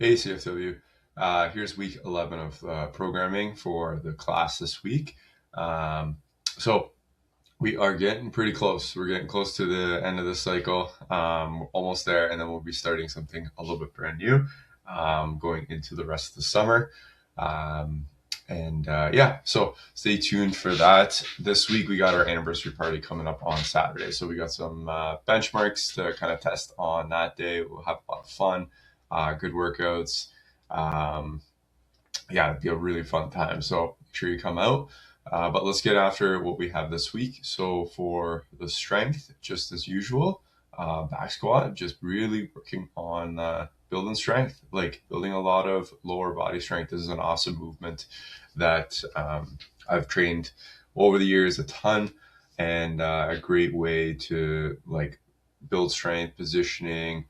Hey CFW, here's week 11 of programming for the class this week. Um, so we are getting pretty close. We're getting close to the end of the cycle. We're almost there, and then we'll be starting something a little bit brand new, going into the rest of the summer. Um, yeah, so stay tuned for that. This week we got our anniversary party coming up on Saturday, so we got some benchmarks to kind of test on that day. We'll have a lot of fun, good workouts. Um, yeah, it'd be a really fun time. So make sure you come out. But let's get after what we have this week. So for the strength, just as usual, back squat, just really working on building strength, like building a lot of lower body strength. This is an awesome movement that I've trained over the years a ton, and a great way to like build strength, positioning.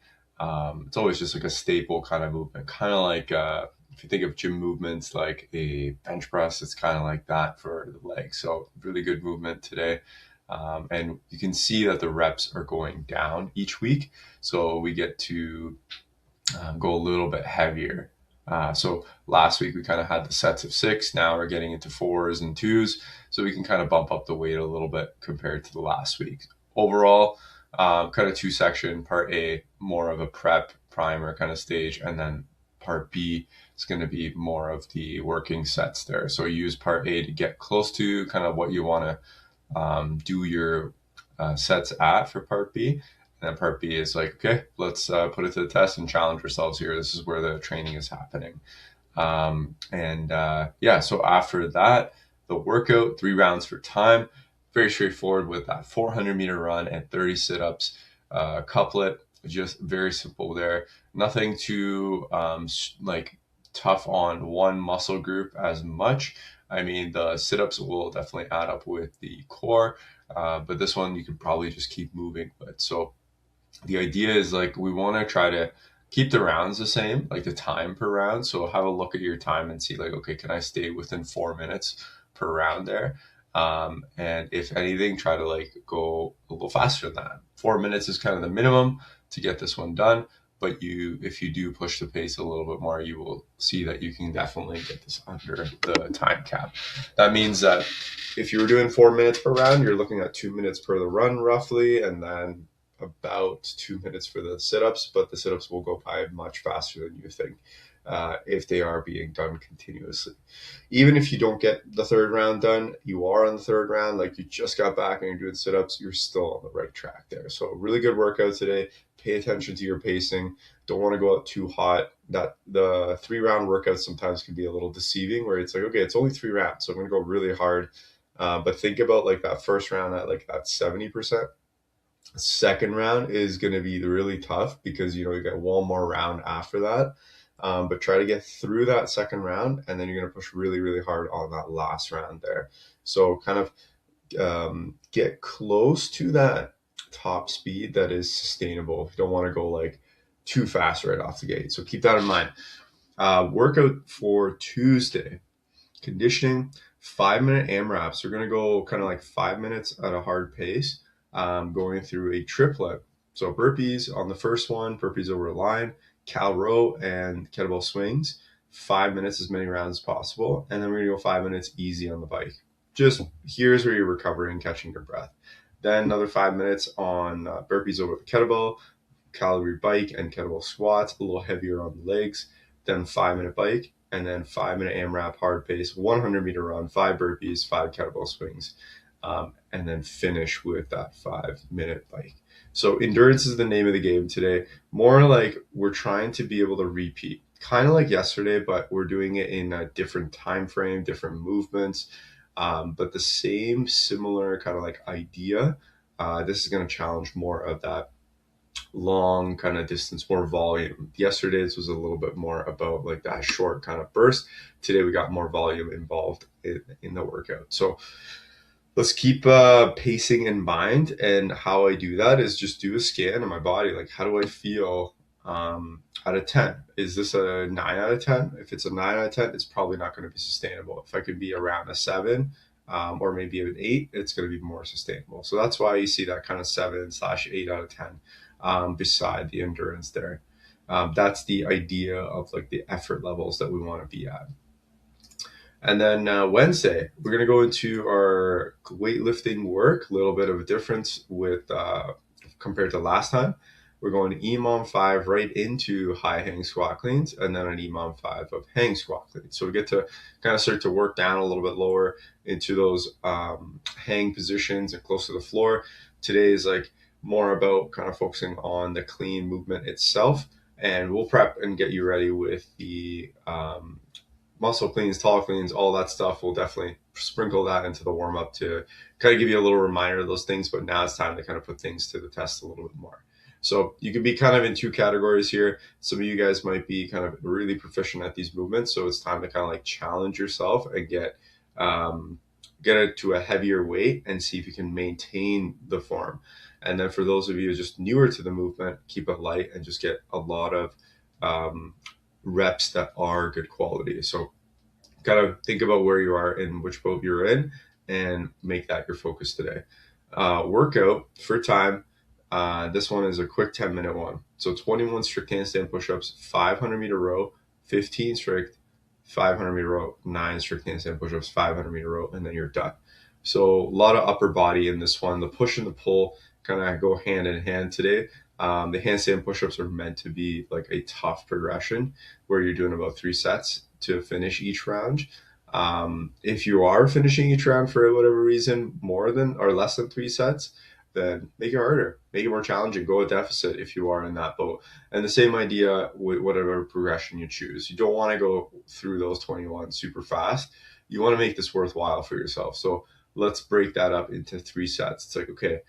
It's always just like a staple kind of movement, kind of like if you think of gym movements like a bench press, it's kind of like that for the legs. So really good movement today. And you can see that the reps are going down each week. So we get to go a little bit heavier. So last week we kind of had the sets of 6. Now we're getting into 4s and 2s. So we can kind of bump up the weight a little bit compared to the last week. Overall, kind of 2-section. Part A, more of a prep primer kind of stage. And then part B is going to be more of the working sets there. So use part A to get close to kind of what you want to do your sets at for part B. And then part B is like, okay, let's put it to the test and challenge ourselves here. This is where the training is happening. Yeah, so after that, the workout, 3 rounds for time, very straightforward with that 400-meter run and 30 sit-ups, couplet, just very simple there. Nothing too like tough on one muscle group as much. I mean, the sit-ups will definitely add up with the core, but this one you could probably just keep moving with. So the idea is like we want to try to keep the rounds the same, like the time per round. So have a look at your time and see like, okay, can I stay within 4 minutes per round there? And if anything, try to like go a little faster than that. 4 minutes is kind of the minimum to get this one done. But if you do push the pace a little bit more, you will see that you can definitely get this under the time cap. That means that if you were doing 4 minutes per round, you're looking at 2 minutes per the run roughly, and then about 2 minutes for the sit-ups, but the sit-ups will go by much faster than you think if they are being done continuously. Even if you don't get the third round done, you are on the third round, like you just got back and you're doing sit-ups, you're still on the right track there. So really good workout today. Pay attention to your pacing. Don't want to go out too hot. That the 3-round workouts sometimes can be a little deceiving where it's like, okay, it's only 3 rounds, so I'm going to go really hard. But think about like that first round at like that 70%. Second round is going to be really tough because you get one more round after that, but try to get through that second round, and then you're going to push really, really hard on that last round there. So kind of get close to that top speed that is sustainable. You don't want to go like too fast right off the gate, so keep that in mind. Workout for Tuesday, conditioning, 5-minute AMRAPs. We're going to go kind of like 5 minutes at a hard pace, going through a triplet. So burpees on the first one, burpees over a line, cal row, and kettlebell swings. 5 minutes, as many rounds as possible. And then we're going to go 5 minutes easy on the bike. Just here's where you're recovering, catching your breath. Then another 5 minutes on burpees over the kettlebell, calorie bike, and kettlebell squats, a little heavier on the legs. Then 5-minute bike, and then 5-minute AMRAP hard pace, 100-meter run, 5 burpees, 5 kettlebell swings, and then finish with that 5-minute bike. So endurance is the name of the game today. More like we're trying to be able to repeat, kind of like yesterday, but we're doing it in a different time frame, different movements, but the same similar kind of like idea. This is going to challenge more of that long kind of distance, more volume. Yesterday's was a little bit more about like that short kind of burst. Today we got more volume involved in the workout. So let's keep pacing in mind. And how I do that is just do a scan of my body. Like, how do I feel out of 10? Is this a 9 out of 10? If it's a 9 out of 10, it's probably not going to be sustainable. If I could be around a 7, or maybe an 8, it's going to be more sustainable. So that's why you see that kind of 7/8 out of 10 beside the endurance there. That's the idea of like the effort levels that we want to be at. And then Wednesday, we're going to go into our weightlifting work, a little bit of a difference with compared to last time. We're going EMOM 5 right into high hang squat cleans, and then an EMOM 5 of hang squat cleans. So we get to kind of start to work down a little bit lower into those hang positions and close to the floor. Today is like more about kind of focusing on the clean movement itself, and we'll prep and get you ready with the muscle cleans, tall cleans, all that stuff. We'll definitely sprinkle that into the warm up to kind of give you a little reminder of those things. But now it's time to kind of put things to the test a little bit more. So you can be kind of in two categories here. Some of you guys might be kind of really proficient at these movements. So it's time to kind of like challenge yourself and get it to a heavier weight and see if you can maintain the form. And then for those of you just newer to the movement, keep it light and just get a lot of reps that are good quality. So kind of think about where you are and which boat you're in and make that your focus today. Workout for time. This one is a quick 10-minute one. So 21 strict handstand push-ups, 500-meter row, 15 strict, 500-meter row, 9 strict handstand push-ups, 500-meter row, and then you're done. So a lot of upper body in this one. The push and the pull kind of go hand in hand today. The handstand push-ups are meant to be like a tough progression where you're doing about 3 sets to finish each round. If you are finishing each round for whatever reason more than or less than 3 sets, then make it harder, make it more challenging, go a deficit if you are in that boat. And the same idea with whatever progression you choose. You don't want to go through those 21 super fast. You want to make this worthwhile for yourself. So let's break that up into 3 sets. It's like, okay,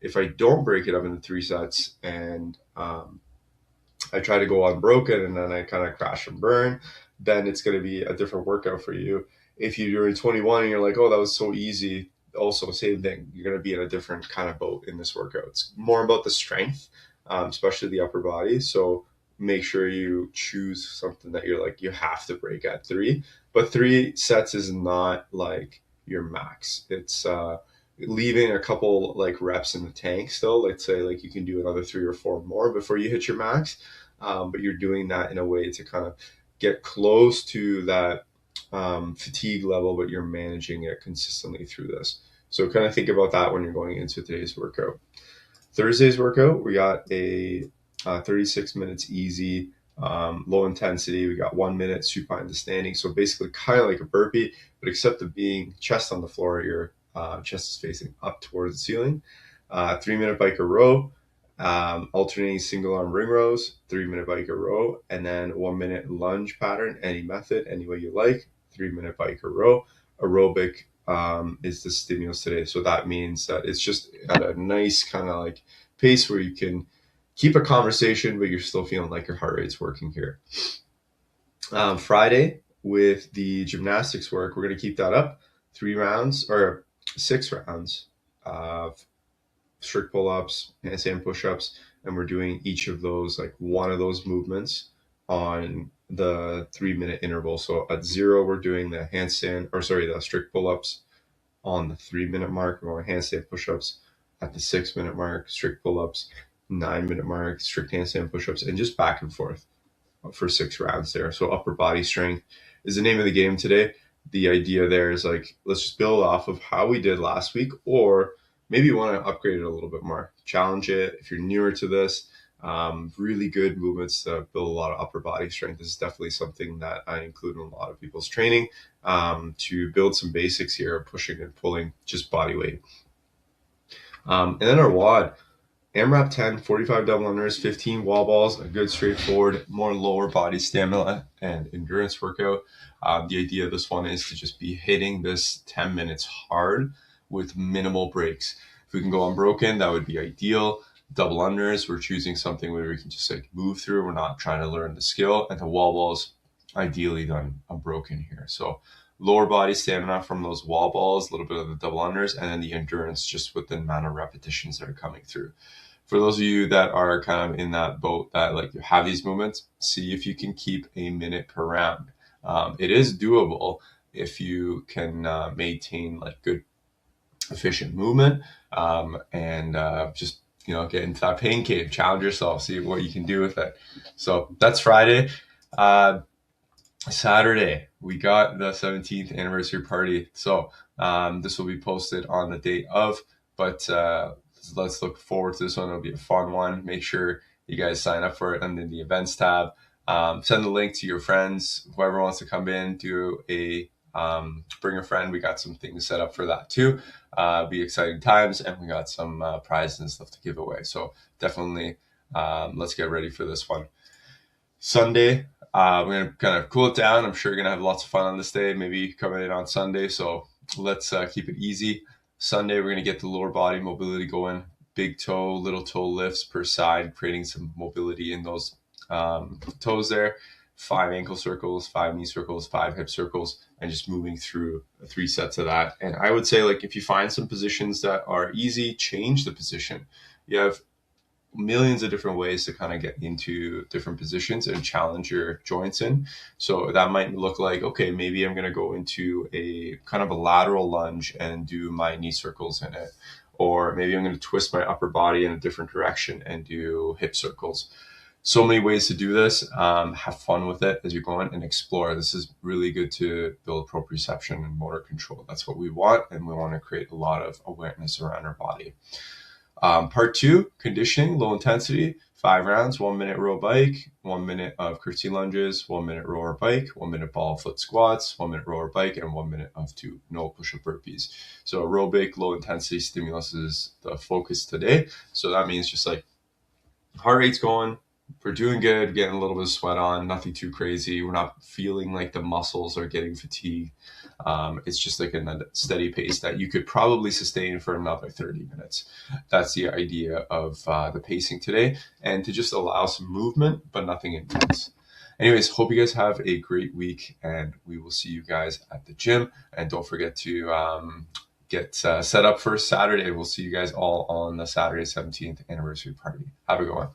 if I don't break it up into 3 sets and I try to go unbroken and then I kind of crash and burn, then it's going to be a different workout for you. If you're in 21 and you're like, oh, that was so easy, also same thing. You're going to be in a different kind of boat in this workout. It's more about the strength, especially the upper body. So make sure you choose something that you're like, you have to break at 3. But 3 sets is not like your max. It's leaving a couple like reps in the tank still. Let's say like you can do another 3 or 4 more before you hit your max. But you're doing that in a way to kind of get close to that fatigue level, but you're managing it consistently through this. So kind of think about that when you're going into today's workout. Thursday's workout, we got a 36 minutes easy, low intensity. We got 1 minute supine to standing. So basically kind of like a burpee, but except of being chest on the floor, your chest is facing up towards the ceiling. 3-minute biker row, alternating single arm ring rows, 3-minute biker row, and then 1 minute lunge pattern, any method, any way you like, 3-minute biker row. Aerobic is the stimulus today. So that means that it's just at a nice kind of like pace where you can keep a conversation, but you're still feeling like your heart rate's working here. Friday with the gymnastics work, we're going to keep that up. 6 rounds of strict pull-ups, handstand push-ups, and we're doing each of those, like one of those movements on the 3-minute interval. So at 0, we're doing the the strict pull-ups. On the 3-minute mark, we're going handstand push-ups. At the 6-minute mark, strict pull-ups. 9-minute mark, strict handstand push-ups, and just back and forth for 6 rounds there. So upper body strength is the name of the game today. The idea there is like, let's just build off of how we did last week, or maybe you want to upgrade it a little bit more. Challenge it. If you're newer to this, really good movements to build a lot of upper body strength. This is definitely something that I include in a lot of people's training to build some basics here, pushing and pulling just body weight. And then our WOD. AMRAP 10, 45 double unders, 15 wall balls, a good straightforward, more lower body stamina and endurance workout. The idea of this one is to just be hitting this 10 minutes hard with minimal breaks. If we can go unbroken, that would be ideal. Double unders, we're choosing something where we can just like move through. We're not trying to learn the skill. And the wall balls, ideally done unbroken here. So lower body stamina from those wall balls, a little bit of the double unders, and then the endurance just with the amount of repetitions that are coming through. For those of you that are kind of in that boat that like you have these movements, see if you can keep a minute per round. It is doable if you can maintain like good efficient movement and just get into that pain cave, challenge yourself, see what you can do with it. So that's Friday. Uh, Saturday, we got the 17th anniversary party. So this will be posted on the date of, but let's look forward to this one. It'll be a fun one. Make sure you guys sign up for it under the events tab. Send the link to your friends, whoever wants to come in, do a bring a friend. We got some things set up for that too. Be exciting times, and we got some prizes and stuff to give away. So definitely, let's get ready for this one. Sunday, we're gonna kind of cool it down. I'm sure you're gonna have lots of fun on this day. Maybe coming in on Sunday, so let's keep it easy. Sunday, we're gonna get the lower body mobility going. Big toe, little toe lifts per side, creating some mobility in those toes there. 5 ankle circles, 5 knee circles, 5 hip circles, and just moving through 3 sets of that. And I would say, like, if you find some positions that are easy, change the position. You have millions of different ways to kind of get into different positions and challenge your joints in. So that might look like, okay, maybe I'm going to go into a kind of a lateral lunge and do my knee circles in it. Or maybe I'm going to twist my upper body in a different direction and do hip circles. So many ways to do this. Have fun with it as you're going and explore. This is really good to build proprioception and motor control. That's what we want. And we want to create a lot of awareness around our body. Part 2, conditioning, low intensity, 5 rounds, 1 minute row bike, 1 minute of curtsy lunges, 1 minute rower bike, 1 minute ball foot squats, 1 minute rower bike, and 1 minute of 2 no push-up burpees. So aerobic, low intensity stimulus is the focus today. So that means just like heart rate's going, we're doing good, getting a little bit of sweat on, nothing too crazy. We're not feeling like the muscles are getting fatigued. It's just like a steady pace that you could probably sustain for another 30 minutes. That's the idea of the pacing today, and to just allow some movement, but nothing intense. Anyways, hope you guys have a great week, and we will see you guys at the gym. And don't forget to get set up for Saturday. We'll see you guys all on the Saturday 17th anniversary party. Have a good one.